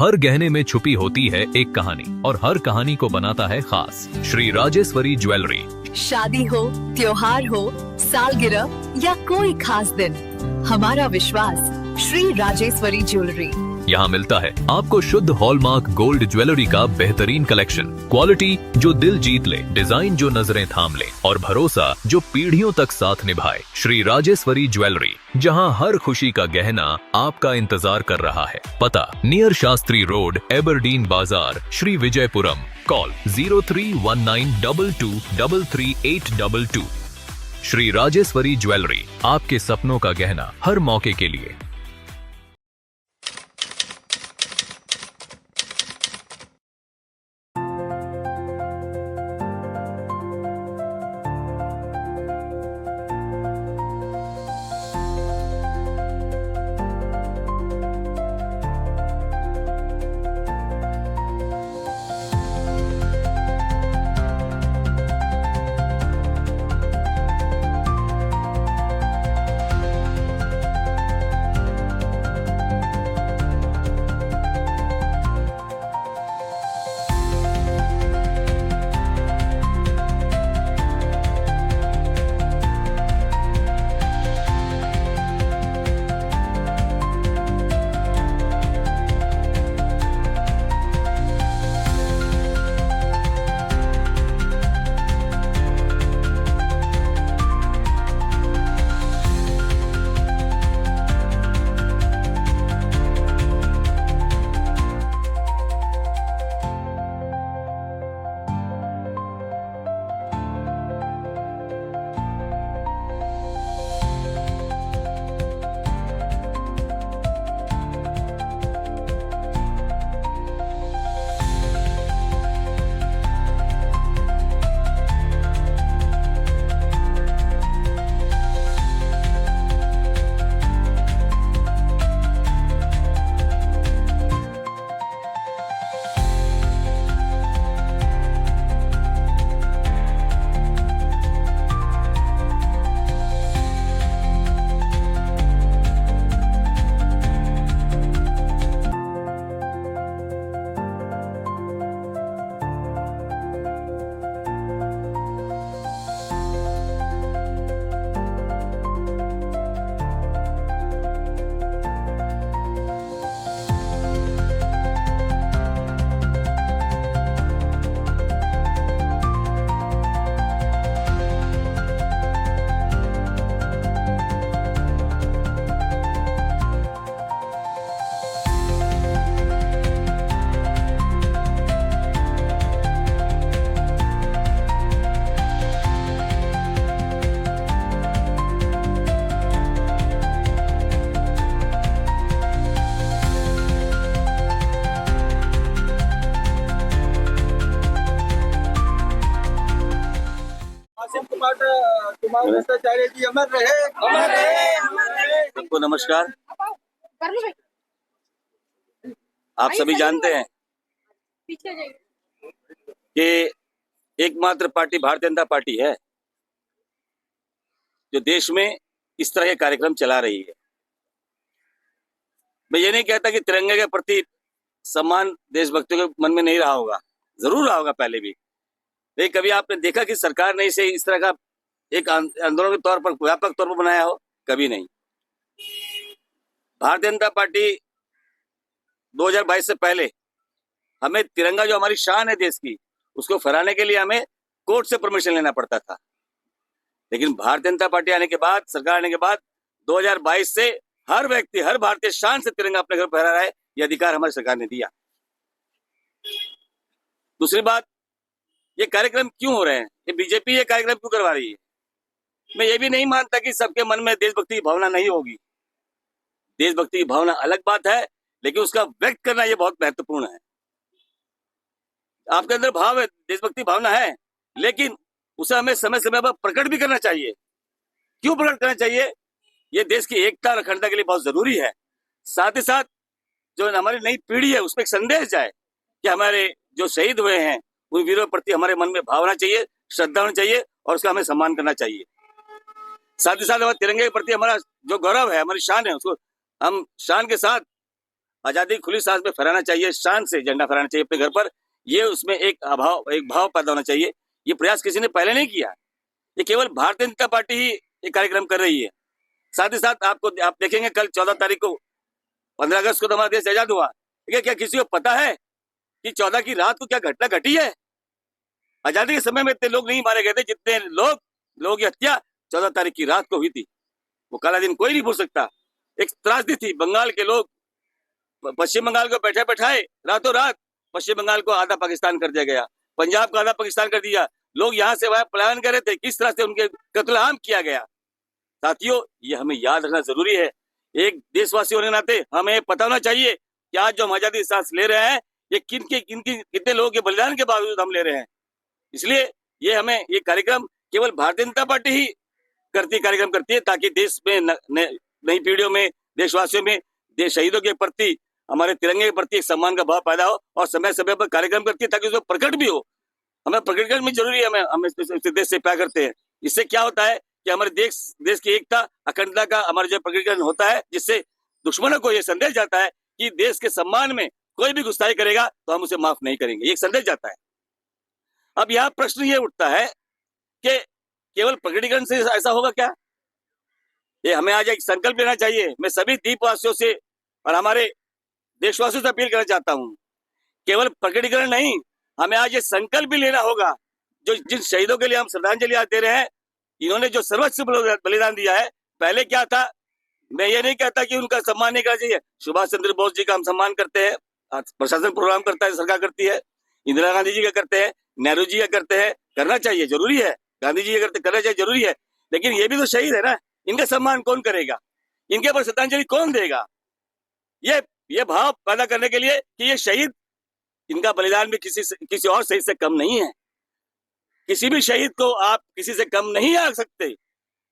हर गहने में छुपी होती है एक कहानी और हर कहानी को बनाता है खास। श्री राजेश्वरी ज्वेलरी। शादी हो, त्योहार हो, सालगिरह या कोई खास दिन, हमारा विश्वास श्री राजेश्वरी ज्वेलरी। यहाँ मिलता है आपको शुद्ध हॉलमार्क गोल्ड ज्वेलरी का बेहतरीन कलेक्शन, क्वालिटी जो दिल जीत ले, डिजाइन जो नजरें थाम ले और भरोसा जो पीढ़ियों तक साथ निभाए। श्री राजेश्वरी ज्वेलरी, जहाँ हर खुशी का गहना आपका इंतजार कर रहा है। पता नियर शास्त्री रोड, एबरडीन बाजार, श्री विजयपुरम। कॉल 031922333822। श्री राजेश्वरी ज्वेलरी, आपके सपनों का गहना हर मौके के लिए। भ्रष्टाचार्य जी अमर रहे, अमर रहे, अमर रहे। सबको नमस्कार। आप सभी जानते हैं कि एकमात्र पार्टी भारतीय जनता पार्टी है जो देश में इस तरह के कार्यक्रम चला रही है। मैं ये नहीं कहता कि तिरंगे के प्रति सम्मान देशभक्तियों के मन में नहीं रहा होगा, जरूर रहा होगा पहले भी, लेकिन कभी आपने देखा कि सरकार ने इसे इस तरह का एक आंदोलन के तौर पर, व्यापक तौर पर बनाया हो? कभी नहीं। भारतीय जनता पार्टी 2022 से पहले हमें तिरंगा, जो हमारी शान है देश की, उसको फहराने के लिए हमें कोर्ट से परमिशन लेना पड़ता था। लेकिन भारतीय जनता पार्टी आने के बाद, सरकार आने के बाद 2022 से हर व्यक्ति, हर भारतीय शान से तिरंगा अपने घर फहरा रहा है। यह अधिकार हमारी सरकार ने दिया। दूसरी बात, ये कार्यक्रम क्यों हो रहे हैं? ये बीजेपी ये कार्यक्रम क्यों करवा रही है? मैं ये भी नहीं मानता कि सबके मन में देशभक्ति की भावना नहीं होगी। देशभक्ति की भावना अलग बात है, लेकिन उसका व्यक्त करना ये बहुत महत्वपूर्ण है। आपके अंदर भाव है, देशभक्ति भावना है, लेकिन उसे हमें समय समय पर प्रकट भी करना चाहिए। क्यों प्रकट करना चाहिए? ये देश की एकता और अखंडता के लिए बहुत जरूरी है। साथ ही साथ जो हमारी नई पीढ़ी है उसमें एक संदेश जाए कि हमारे जो शहीद हुए हैं उन वीरों के प्रति हमारे मन में भावना चाहिए, श्रद्धा होनी चाहिए और उसका हमें सम्मान करना चाहिए। साथ ही साथ हमारे तिरंगे के प्रति हमारा जो गौरव है, हमारी शान है, उसको हम शान के साथ आजादी खुली सांस में फहराना चाहिए, शान से झंडा फहराना चाहिए अपने घर पर। ये उसमें एक भाव पैदा होना चाहिए। ये प्रयास किसी ने पहले नहीं किया, ये केवल भारतीय जनता पार्टी ही ये कार्यक्रम कर रही है। साथ ही साथ आप देखेंगे कल 14 तारीख को 15 अगस्त को तो हमारा देश आजाद हुआ। क्या किसी को पता है कि 14 की रात को क्या घटना घटी है? आजादी के समय में इतने लोग नहीं मारे गए थे जितने लोगों की हत्या 14 तारीख की रात को हुई थी। वो काला दिन कोई नहीं भूल सकता। एक त्रासदी थी। बंगाल के लोग पश्चिम बंगाल को बैठाए रातों रात पश्चिम बंगाल को आधा पाकिस्तान कर दिया गया, पंजाब को आधा पाकिस्तान कर दिया। लोग यहाँ से वहां पलायन कर रहे थे, किस तरह से उनके कत्लेआम किया गया। साथियों, ये हमें याद रखना जरूरी है। एक देशवासी होने के नाते हमें पता होना चाहिए कि आज जो हम आजादी सांस ले रहे हैं ये कितने लोगों के बलिदान के बावजूद हम ले रहे हैं। इसलिए ये कार्यक्रम केवल भारतीय जनता पार्टी ही कार्यक्रम करती है, ताकि देश में नई पीढ़ियों में, देशवासियों में देश शहीदों के प्रति, हमारे तिरंगे के प्रति एक सम्मान का भाव पैदा हो, और समय समय पर कार्यक्रम करती है ताकि उसमें प्रकट भी हो। हमें प्रकटीकरण में जरूरी है, हम इस देश से प्यार करते हैं। इससे क्या होता है कि हमारे देश की एकता, अखंडता का हमारा जो प्रकटीकरण होता है, जिससे दुश्मनों को यह संदेश जाता है कि देश के सम्मान में कोई भी गुस्ताखी करेगा तो हम उसे माफ नहीं करेंगे। ये संदेश जाता है। अब यहाँ प्रश्न ये उठता है कि केवल प्रकटीकरण से ऐसा होगा क्या? ये हमें आज एक संकल्प लेना चाहिए। मैं सभी द्वीपवासियों से और हमारे देशवासियों से अपील करना चाहता हूँ, केवल प्रकटीकरण नहीं, हमें आज ये संकल्प भी लेना होगा, जो जिन शहीदों के लिए हम श्रद्धांजलि आज दे रहे हैं, इन्होंने जो सर्वोच्च बलिदान दिया है। पहले क्या था, मैं ये नहीं कहता कि उनका सम्मान नहीं करना चाहिए। सुभाष चंद्र बोस जी का हम सम्मान करते हैं, प्रशासन प्रोग्राम करता है, सरकार करती है। इंदिरा गांधी जी का करते हैं, नेहरू जी का करते हैं, करना चाहिए, जरूरी है। गांधी जी का करना चाहिए, जरूरी है। लेकिन ये भी तो शहीद है ना, इनका सम्मान कौन करेगा? इनके ऊपर श्रद्धांजलि कौन देगा? ये भाव पैदा करने के लिए कि ये शहीद, इनका बलिदान भी किसी और शहीद से कम नहीं है। किसी भी शहीद को आप किसी से कम नहीं आ सकते।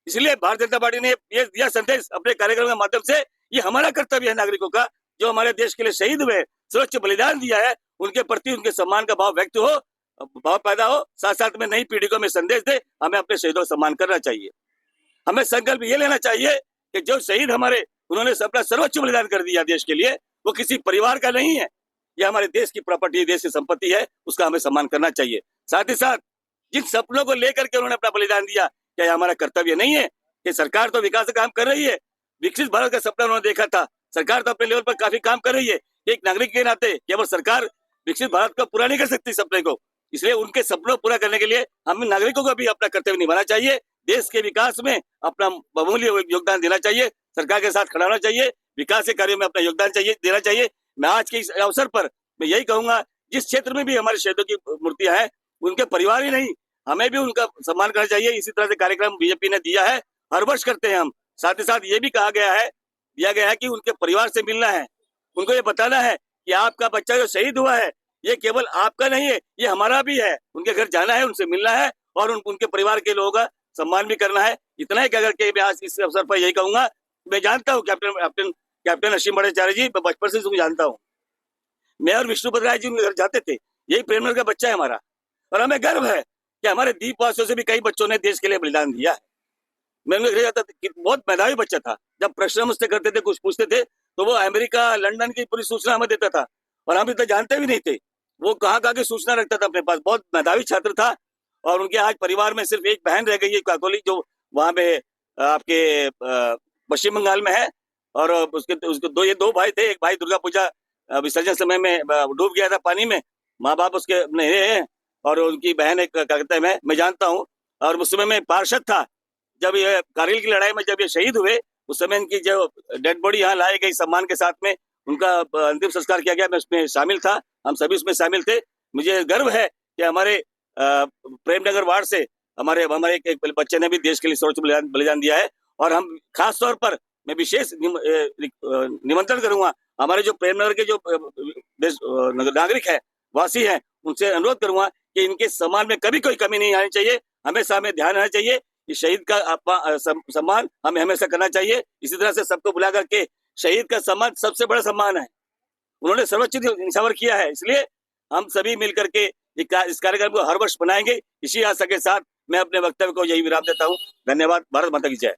इसलिए भारतीय जनता पार्टी ने ये दिया संदेश अपने कार्यक्रम के माध्यम से। ये हमारा कर्तव्य है नागरिकों का, जो हमारे देश के लिए शहीद हुए, सर्वोच्च बलिदान दिया है, उनके प्रति उनके सम्मान का भाव व्यक्त हो, भाव पैदा हो। साथ साथ में नई पीढ़ी को हमें संदेश दे, हमें अपने शहीदों का सम्मान करना चाहिए। हमें संकल्प ये लेना चाहिए कि जो शहीद हमारे, उन्होंने अपना सर्वोच्च बलिदान कर दिया देश के लिए, वो किसी परिवार का नहीं है, ये हमारे देश की प्रॉपर्टी, देश की संपत्ति है, उसका हमें सम्मान करना चाहिए। साथ ही साथ जिन सपनों को लेकर के उन्होंने अपना बलिदान दिया, क्या ये हमारा कर्तव्य नहीं है कि सरकार तो विकास का काम कर रही है, विकसित भारत का सपना उन्होंने देखा था, सरकार तो अपने लेवल पर काफी काम कर रही है। एक नागरिक के नाते केवल सरकार विकसित भारत को पूरा नहीं कर सकती सपने को, इसलिए उनके सपनों पूरा करने के लिए हमें नागरिकों को भी अपना कर्तव्य निभाना चाहिए। देश के विकास में अपना बहुमूल्य योगदान देना चाहिए, सरकार के साथ खड़ा होना चाहिए, विकास के कार्यों में अपना योगदान देना चाहिए। मैं आज के इस अवसर पर मैं यही कहूंगा, जिस क्षेत्र में भी हमारे शहीदों की मूर्तियां हैं, उनके परिवार ही नहीं, हमें भी उनका सम्मान करना चाहिए। इसी तरह से कार्यक्रम बीजेपी ने दिया है, हर वर्ष करते हैं हम। साथ ही साथ ये भी दिया गया है कि उनके परिवार से मिलना है, उनको ये बताना है कि आपका बच्चा जो शहीद हुआ है, ये केवल आपका नहीं है, ये हमारा भी है। उनके घर जाना है, उनसे मिलना है, और उनके परिवार के लोगों का सम्मान भी करना है। इतना ही कहकर के मैं आज इस अवसर पर यही कहूंगा। मैं जानता हूँ कैप्टन असीम भट्टाचार्य जी, मैं बचपन से जानता हूँ। मैं और विष्णुपद राय जी उनके घर जाते थे। यही प्रेमनगर का बच्चा है हमारा, और हमें गर्व है कि हमारे द्वीपवासियों से भी कई बच्चों ने देश के लिए बलिदान दिया है। मैं उनके घर जाता था, बहुत मेधावी बच्चा था। जब प्रश्न मुझसे करते थे, कुछ पूछते थे, तो वो अमेरिका, लंदन की पूरी सूचना हमें देता था, और हम इतना जानते भी नहीं थे। वो कहाँ की सूचना रखता था अपने पास। बहुत मेधावी छात्र था, और उनके आज परिवार में सिर्फ एक बहन रह गई है, काकोली, जो वहाँ पे आपके पश्चिम बंगाल में है, और उसके दो भाई थे। एक भाई दुर्गा पूजा विसर्जन समय में डूब गया था पानी में, माँ बाप उसके नहीं हैं, और उनकी बहन एक कहते हैं, मैं जानता हूँ। और उस समय में पार्षद था, जब ये कारगिल की लड़ाई में जब ये शहीद हुए, उस समय इनकी जो डेड बॉडी यहाँ लाई गई, सम्मान के साथ में उनका अंतिम संस्कार किया गया। मैं उसमें शामिल था, हम सभी उसमें शामिल थे। मुझे गर्व है कि हमारे प्रेमनगर वार्ड से हमारे एक बच्चे ने भी देश के लिए सर्वोच्च बलिदान दिया है। और हम खास तौर पर मैं विशेष निमंत्रण करूंगा, हमारे जो प्रेमनगर के जो नागरिक है, वासी हैं, उनसे अनुरोध करूंगा कि इनके सम्मान में कभी कोई कमी नहीं आनी चाहिए। हमेशा हमें ध्यान रहना चाहिए, इस शहीद का सम्मान हमें हमेशा करना चाहिए। इसी तरह से सबको बुला करके, शहीद का सम्मान सबसे बड़ा सम्मान है, उन्होंने सर्वोच्च न्यौछावर किया है। इसलिए हम सभी मिलकर के इस कार्यक्रम को हर वर्ष बनाएंगे। इसी आशा के साथ मैं अपने वक्तव्य को यही विराम देता हूँ। धन्यवाद। भारत माता की जय।